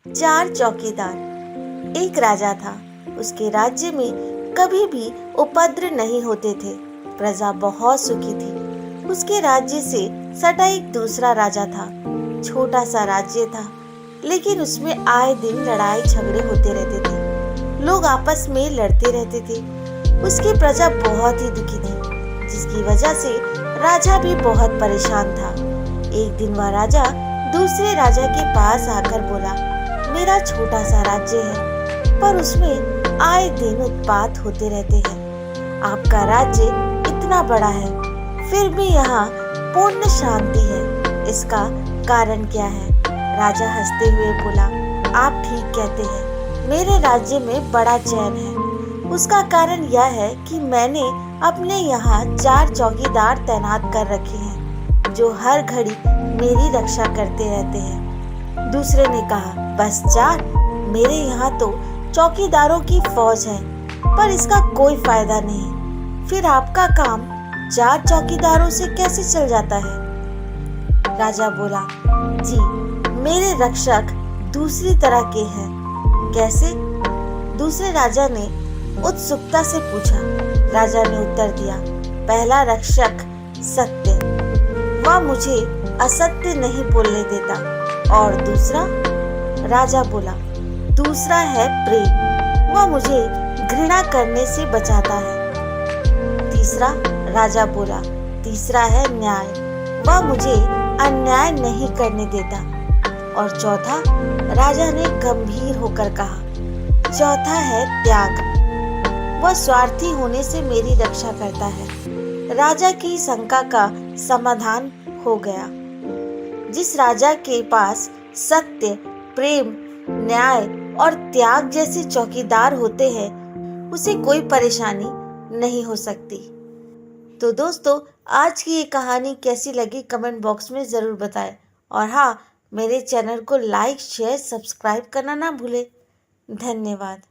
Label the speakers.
Speaker 1: चार चौकीदार। एक राजा था। उसके राज्य में कभी भी उपद्रव नहीं होते थे। प्रजा बहुत सुखी थी। उसके राज्य से सटा एक दूसरा राजा था। छोटा सा राज्य था, लेकिन उसमें आए दिन लड़ाई झगड़े होते रहते थे। लोग आपस में लड़ते रहते थे। उसकी प्रजा बहुत ही दुखी थी, जिसकी वजह से राजा भी बहुत परेशान था। एक दिन वह राजा दूसरे राजा के पास आकर बोला, मेरा छोटा सा राज्य है, पर उसमें आए दिन उत्पात होते रहते हैं। आपका राज्य इतना बड़ा है, फिर भी यहाँ पूर्ण शांति है। इसका कारण क्या है? राजा हंसते हुए बोला, आप ठीक कहते हैं, मेरे राज्य में बड़ा चैन है। उसका कारण यह है कि मैंने अपने यहाँ 4 चौकीदार तैनात कर रखे हैं, जो हर घड़ी मेरी रक्षा करते रहते हैं। दूसरे ने कहा, बस 4? मेरे यहाँ तो चौकीदारों की फौज है, पर इसका कोई फायदा नहीं। फिर आपका काम 4 चौकीदारों से कैसे चल जाता है? राजा बोला, जी, मेरे रक्षक दूसरी तरह के हैं। कैसे? दूसरे राजा ने उत्सुकता से पूछा। राजा ने उत्तर दिया, पहला रक्षक सत्य, वह मुझे असत्य नहीं बोलने देता। और दूसरा? राजा बोला, दूसरा है प्रेम, वह मुझे घृणा करने से बचाता है। तीसरा? राजा बोला, तीसरा है न्याय, वह मुझे अन्याय नहीं करने देता। और चौथा? राजा ने गंभीर होकर कहा, चौथा है त्याग, वह स्वार्थी होने से मेरी रक्षा करता है। राजा की शंका का समाधान हो गया। जिस राजा के पास सत्य, प्रेम, न्याय और त्याग जैसे चौकीदार होते हैं, उसे कोई परेशानी नहीं हो सकती। तो दोस्तों, आज की ये कहानी कैसी लगी कमेंट बॉक्स में ज़रूर बताएं। और हाँ, मेरे चैनल को लाइक, शेयर, सब्सक्राइब करना ना भूलें। धन्यवाद।